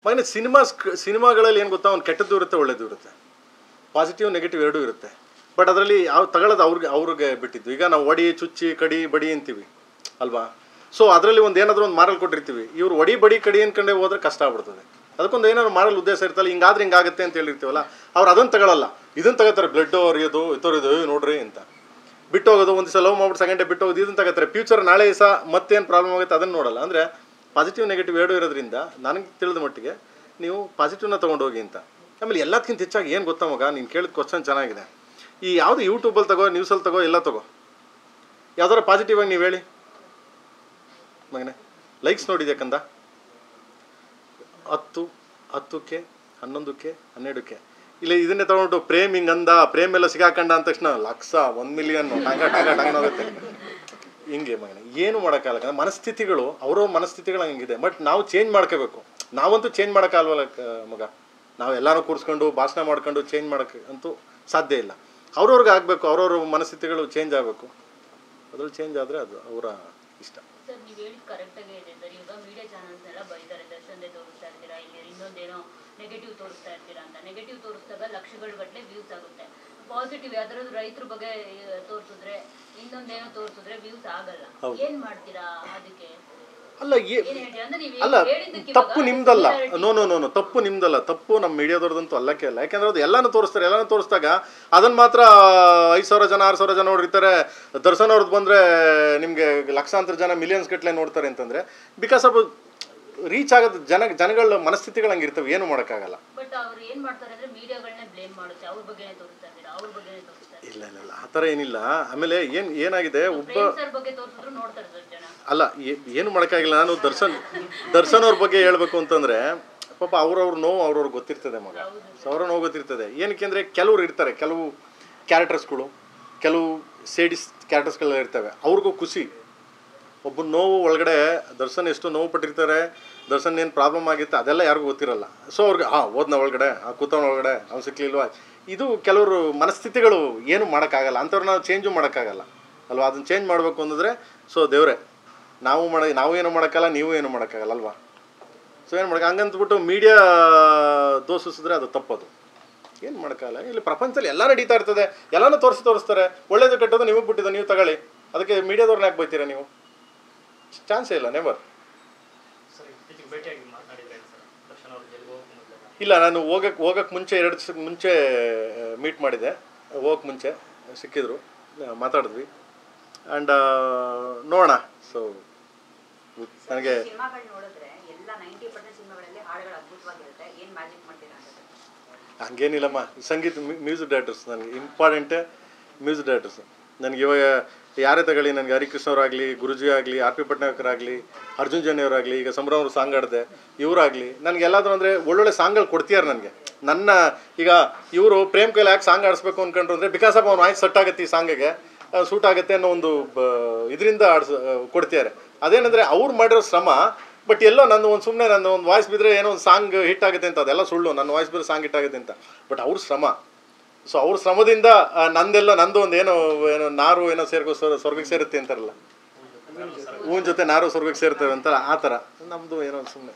ಮಗನೇ ಸಿನಿಮಾಗಳಲ್ಲಿ ಏನು ಗೊತ್ತಾ, ಒಂದು ಕೆಟ್ಟದ್ದು ಇರುತ್ತೆ, ಒಳ್ಳೇದು ಇರುತ್ತೆ, ಪಾಸಿಟಿವ್ ನೆಗೆಟಿವ್ ಎರಡೂ ಇರುತ್ತೆ. ಬಟ್ ಅದರಲ್ಲಿ ಯಾವ ತಗೊಳ್ಳೋದು ಅವ್ರಿಗೆ ಬಿಟ್ಟಿದ್ದು. ಈಗ ನಾವು ಒಡಿ ಚುಚ್ಚಿ ಕಡಿ ಬಡಿ ಅಂತೀವಿ ಅಲ್ವಾ. ಸೊ ಅದರಲ್ಲಿ ಒಂದು ಏನಾದರೂ ಒಂದು ಮಾರಲ್ ಕೊಟ್ಟಿರ್ತೀವಿ, ಇವ್ರು ಒಡಿ ಬಡಿ ಕಡಿ ಅಂದ್ಕೊಂಡೇ ಹೋದ್ರೆ ಕಷ್ಟ ಆಗ್ಬಿಡ್ತದೆ. ಅದಕ್ಕೊಂದು ಏನಾದ್ರು ಮಾಡಲ್ ಉದ್ದೇಶ ಇರ್ತಲ್ಲ, ಹಿಂಗಾದ್ರೆ ಹಿಂಗಾಗುತ್ತೆ ಅಂತ ಹೇಳಿರ್ತೀವಲ್ಲ, ಅವ್ರು ಅದನ್ನು ತಗೊಳ್ಳಲ್ಲ, ಇದನ್ನು ತಗೋತಾರೆ. ಬ್ಲಡ್ ಹರಿಯೋದು ಇತ್ತೋರಿದು ನೋಡ್ರಿ ಅಂತ ಬಿಟ್ಟು ಹೋಗೋದು, ಒಂದು ದಿವಸ ಲವ್ ಮಾಡ್ಬಿಟ್ಟು ಸೆಕೆಂಡ್ ಡೇ ಬಿಟ್ಟು ಹೋಗೋದು, ಇದನ್ನು ತಗೋತಾರೆ. ಫ್ಯೂಚರ್ ನಾಳೆ ಸಹ ಮತ್ತೇನು ಪ್ರಾಬ್ಲಮ್ ಆಗುತ್ತೆ ಅದನ್ನು ನೋಡಲ್ಲ. ಅಂದರೆ ಪಾಸಿಟಿವ್ ನೆಗೆಟಿವ್ ಎರಡೂ ಇರೋದ್ರಿಂದ ನನಗೆ ತಿಳಿದ ಮಟ್ಟಿಗೆ ನೀವು ಪಾಸಿಟಿವ್ನ ತೊಗೊಂಡೋಗಿ ಅಂತ. ಆಮೇಲೆ ಎಲ್ಲದಕ್ಕಿಂತ ಹೆಚ್ಚಾಗಿ ಏನು ಗೊತ್ತಾ ಮಗ, ನೀನು ಕೇಳಿದ ಕ್ವಶನ್ ಚೆನ್ನಾಗಿದೆ. ಈ ಯಾವುದು ಯೂಟ್ಯೂಬಲ್ಲಿ ತಗೋ, ನ್ಯೂಸಲ್ಲಿ ತಗೋ, ಎಲ್ಲ ತಗೋ, ಯಾವ್ದಾರು ಪಾಸಿಟಿವ್ ಆಗಿ ನೀವು ಹೇಳಿ ಮಗನೇ. ಲೈಕ್ಸ್ ನೋಡಿದೆ ಕಂದ, 10ಕ್ಕೆ 11ಕ್ಕೆ 12ಕ್ಕೆ. ಇಲ್ಲ ಇದನ್ನೇ ತೊಗೊಂಡು ಪ್ರೇಮ್ ಹಿಂಗಂದ, ಪ್ರೇಮ್ ಎಲ್ಲ ಸಿಗಾಕಂಡ ಅಂದ ತಕ್ಷಣ ಲಕ್ಷ 1 ಮಿಲಿಯನ್ ಟಾಂಗಾಗುತ್ತೆ. ಹಿಂಗೆ ಮಗನೇ ಏನು ಮಾಡೋಕ್ಕಾಗಲ್ಲ. ಮನಸ್ಥಿತಿಗಳು ಅವ್ರವ್ರ ಮನಸ್ಥಿತಿಗಳು ಹಂಗಿದೆ. ಬಟ್ ನಾವು ಚೇಂಜ್ ಮಾಡ್ಕೋಬೇಕು. ನಾವಂತೂ ಚೇಂಜ್ ಮಾಡೋಕ್ಕಾಗಲ್ವಲ್ಲ ಮಗ. ನಾವು ಎಲ್ಲನೂ ಕೂರಿಸ್ಕೊಂಡು ಭಾಷಣ ಮಾಡ್ಕೊಂಡು ಚೇಂಜ್ ಮಾಡೋಕ್ಕೆ ಅಂತೂ ಸಾಧ್ಯ ಇಲ್ಲ. ಅವ್ರವ್ರಿಗೆ ಆಗಬೇಕು, ಅವ್ರವ್ರ ಮನಸ್ಥಿತಿಗಳು ಚೇಂಜ್ ಆಗಬೇಕು. ಅದ್ರಲ್ಲಿ ಚೇಂಜ್ ಆದರೆ ಅದು ಅವರ ಇಷ್ಟ. ಸರ್ ನೀವು ಹೇಳಿದ ಕರೆಕ್ಟಾಗೇ ಇದೆ ಸರ್. ಈಗ ಮೀಡಿಯಾ ಚಾನಲ್ಸ್ನೆಲ್ಲ ಬೈತಾರೆ, ದರ್ಶನದೇ ತೋರಿಸ್ತಾ ಇರ್ತೀರಾ, ಇಲ್ಲಿ ಇನ್ನೊಂದೇನೋ ನೆಗೆಟಿವ್ ತೋರಿಸ್ತಾ ಇರ್ತೀರಾ ಅಂತ. ನೆಗೆಟಿವ್ ತೋರಿಸಿದಾಗ ಲಕ್ಷಗಳ ಗಟ್ಟಲೆ ವ್ಯೂಸ್ ಆಗುತ್ತೆ. ಪಾಸಿಟಿವ್ ಯಾವ್ದಾದ್ರು ರೈತರ ಬಗ್ಗೆ ತೋರಿಸಿದ್ರೆ, ಇನ್ನೊಂದೇನೋ ತೋರಿಸಿದ್ರೆ ವ್ಯೂಸ್ ಆಗಲ್ಲ. ಏನ್ ಮಾಡ್ತೀರಾ ಅದಕ್ಕೆ? ಅಲ್ಲ ಅಲ್ಲ, ತಪ್ಪು ನಿಮ್ದಲ್ಲ. ನೋ ತಪ್ಪು ನಿಮ್ದಲ್ಲ, ತಪ್ಪು ನಮ್ಮ ಮೀಡಿಯಾದವ್ರದಂತೂ ಅಲ್ಲಕ್ಕೆ ಅಲ್ಲ. ಯಾಕೆಂದ್ರೆ ಅದು ಎಲ್ಲನೂ ತೋರಿಸ್ತಾರೆ. ಎಲ್ಲನೂ ತೋರಿಸಿದಾಗ ಅದನ್ನು ಮಾತ್ರ 5,000 ಜನ 6,000 ಜನ ನೋಡಿರ್ತಾರೆ. ದರ್ಶನ್ ಅವ್ರದ್ದು ಬಂದರೆ ನಿಮಗೆ ಲಕ್ಷಾಂತರ ಜನ ಮಿಲಿಯನ್ಸ್ ಗಟ್ಟಲೆ ನೋಡ್ತಾರೆ ಅಂತಂದರೆ ಬಿಕಾಸ್ ಆಫ್ ರೀಚ್ ಆಗೋದು ಜನಗಳ ಮನಸ್ಥಿತಿಗಳು ಹಂಗಿರ್ತವೆ, ಏನು ಮಾಡೋಕ್ಕಾಗಲ್ಲ. ಬಟ್ ಅವ್ರು ಏನು ಮಾಡ್ತಾರೆ ಅಂದರೆ ಮೀಡಿಯಾಗಳನ್ನೇ ಬ್ಲೇಮ್ ಮಾಡುತ್ತೆ, ಅವ್ರ ಬಗ್ಗೆನೇ ತೋರಿಸ್ತಾ ಇದ್ದೀರಾ, ಅವ್ರ ಬಗ್ಗೆನೇ ತೋರಿಸ್ತಾರೆ. ಇಲ್ಲ ಆ ಥರ ಏನಿಲ್ಲ. ಆಮೇಲೆ ಏನಾಗಿದೆ, ಒಬ್ಬ ಬಗ್ಗೆ ತೋರಿಸಿದ್ರು ನೋಡ್ತಾರೆ ಜನ. ಅಲ್ಲ ಏನು ಮಾಡೋಕ್ಕಾಗಿಲ್ಲ. ನಾನು ದರ್ಶನ್ ಅವ್ರ ಬಗ್ಗೆ ಹೇಳ್ಬೇಕು ಅಂತಂದರೆ ಪಾಪ ಅವ್ರವ್ರ ನೋವು ಅವ್ರವ್ರಿಗೆ ಗೊತ್ತಿರ್ತದೆ ಮಗ. ಸೊ ಅವ್ರ ನೋವು ಗೊತ್ತಿರ್ತದೆ. ಏನಕ್ಕೆ ಅಂದರೆ ಕೆಲವ್ರು ಇರ್ತಾರೆ, ಕೆಲವು ಕ್ಯಾರೆಕ್ಟರ್ಸ್ಗಳು, ಕೆಲವು ಸೇಡಿಸ್ ಕ್ಯಾರೆಕ್ಟರ್ಸ್ಗಳೆಲ್ಲ ಇರ್ತವೆ. ಅವ್ರಿಗೂ ಖುಷಿ. ಒಬ್ಬ ನೋವು ಒಳಗಡೆ ದರ್ಶನ್ ಎಷ್ಟು ನೋವು ಪಟ್ಟಿರ್ತಾರೆ, ದರ್ಶನ್ ಏನು ಪ್ರಾಬ್ಲಮ್ ಆಗಿರುತ್ತೆ ಅದೆಲ್ಲ ಯಾರಿಗೂ ಗೊತ್ತಿರಲ್ಲ. ಸೊ ಅವ್ರಿಗೆ ಓದ್ನ ಒಳಗಡೆ, ಕೂತವನ ಒಳಗಡೆ ಅವ್ನು ಸಿಕ್ಲಿಲ್ವಾ, ಇದು ಕೆಲವರು ಮನಸ್ಥಿತಿಗಳು ಏನು ಮಾಡೋಕ್ಕಾಗಲ್ಲ. ಅಂಥವ್ರು ನಾವು ಚೇಂಜು ಮಾಡೋಕ್ಕಾಗಲ್ಲ ಅಲ್ವಾ. ಅದನ್ನು ಚೇಂಜ್ ಮಾಡಬೇಕು ಅಂತಂದರೆ ಸೊ ದೇವರೇ ನಾವು ಏನು ಮಾಡೋಕ್ಕಲ್ಲ, ನೀವು ಏನು ಮಾಡೋಕ್ಕಾಗಲ್ಲ ಅಲ್ವಾ. ಸೊ ಏನು ಮಾಡೋಕ್ಕೆ ಹಂಗಂತಬಿಟ್ಟು ಮೀಡಿಯಾ ದೋಷಿಸಿದ್ರೆ ಅದು ತಪ್ಪದು. ಏನು ಮಾಡೋಕ್ಕಾಗಲ್ಲ. ಇಲ್ಲಿ ಪ್ರಪಂಚದಲ್ಲಿ ಎಲ್ಲ ನಡೀತಾ ಇರ್ತದೆ, ಎಲ್ಲನೂ ತೋರಿಸ್ತಾರೆ. ಒಳ್ಳೇದು ಕೆಟ್ಟದ್ದು ನಿಮಗೆ ಬಿಟ್ಟಿದ್ದು, ನೀವು ತಗೊಳ್ಳಿ. ಅದಕ್ಕೆ ಮೀಡಿಯಾದವ್ರನ್ನ ಯಾಕೆ ಬೈತೀರಾ ನೀವು? ಚಾನ್ಸೇ ಇಲ್ಲ, ನೆವರ್. ಇಲ್ಲ, ನಾನು ಹೋಗಕ್ಕೆ ಮುಂಚೆ 2 ದಿವಸಕ್ಕೆ ಮುಂಚೆ ಮೀಟ್ ಮಾಡಿದೆ. ಹೋಗಕ್ಕೆ ಮುಂಚೆ ಸಿಕ್ಕಿದ್ರು, ಮಾತಾಡಿದ್ವಿ. ಆ್ಯಂಡ್ ನೋಡೋಣ. ಸೊ ನನಗೆ ಹಂಗೇನಿಲ್ಲಮ್ಮ. ಸಂಗೀತ ಮ್ಯೂಸಿಕ್ ಡೈರೆಕ್ಟರ್ಸ್ ನನಗೆ ಇಂಪಾರ್ಟೆಂಟೇ. ಮ್ಯೂಸಿಕ್ ಡೈರೆಕ್ಟರ್ಸ್ ನನಗೆ ಇವಾಗ ಯಾರೇ ತಗೊಳ್ಳಿ, ನನಗೆ ಹರಿಕೃಷ್ಣ ಅವರಾಗಲಿ, ಗುರುಜಿ ಆಗಲಿ, R.P. ಪಟ್ನಾಯಕರಾಗಲಿ, ಅರ್ಜುನ್ ಜನ್ಯ ಅವರಾಗಲಿ, ಈಗ ಸಂಭ್ರಮ ಅವರು ಸಾಂಗ್ ಆಡಿದೆ, ಇವರಾಗಲಿ ನನಗೆ ಎಲ್ಲಾದರೂ ಅಂದರೆ ಒಳ್ಳೊಳ್ಳೆ ಸಾಂಗ್ಗಳು ಕೊಡ್ತೀಯಾರ ನನಗೆ. ನನ್ನ ಈಗ ಇವರು ಪ್ರೇಮ್ ಕೈಲಿ ಯಾಕೆ ಸಾಂಗ್ ಆಡಿಸ್ಬೇಕು ಅಂದ್ಕೊಂಡ್ರು ಅಂದರೆ ಬಿಕಾಸ್ ಆಫ್ ಅವ್ನು ವಾಯ್ಸ್ ಸೆಟ್ ಆಗುತ್ತೆ, ಈ ಸಾಂಗಿಗೆ ಸೂಟ್ ಆಗುತ್ತೆ ಅನ್ನೋ ಒಂದು ಇದರಿಂದ ಕೊಡ್ತಿದ್ದಾರೆ. ಅದೇನೆಂದರೆ ಅವ್ರು ಮಾಡಿರೋ ಶ್ರಮ. ಬಟ್ ಎಲ್ಲೋ ನನ್ನ ಒಂದು ವಾಯ್ಸ್ ಬಿದ್ದರೆ ಏನೋ ಒಂದು ಸಾಂಗ್ ಹಿಟ್ ಆಗುತ್ತೆ ಅಂತ, ಅದೆಲ್ಲ ಸುಳ್ಳು. ನನ್ನ ವಾಯ್ಸ್ ಬಿದ್ದರೆ ಸಾಂಗ್ ಹಿಟ್ ಆಗುತ್ತೆ ಅಂತ. ಬಟ್ ಅವ್ರ ಶ್ರಮ. ಸೊ ಅವ್ರ ಶ್ರಮದಿಂದ ನಂದು ಒಂದು ಏನೋ ನಾರು ಏನೋ ಸ್ವರ್ಗಕ್ಕೆ ಸೇರುತ್ತೆ ಅಂತಾರಲ್ಲ, ಹೂವಿನ ಜೊತೆ ನಾರು ಸ್ವರ್ಗಕ್ಕೆ ಸೇರ್ತೇವೆ ಅಂತಾರೆ. ಆ ಥರ ನಮ್ಮದು ಏನೋ ಸುಮ್ಮನೆ.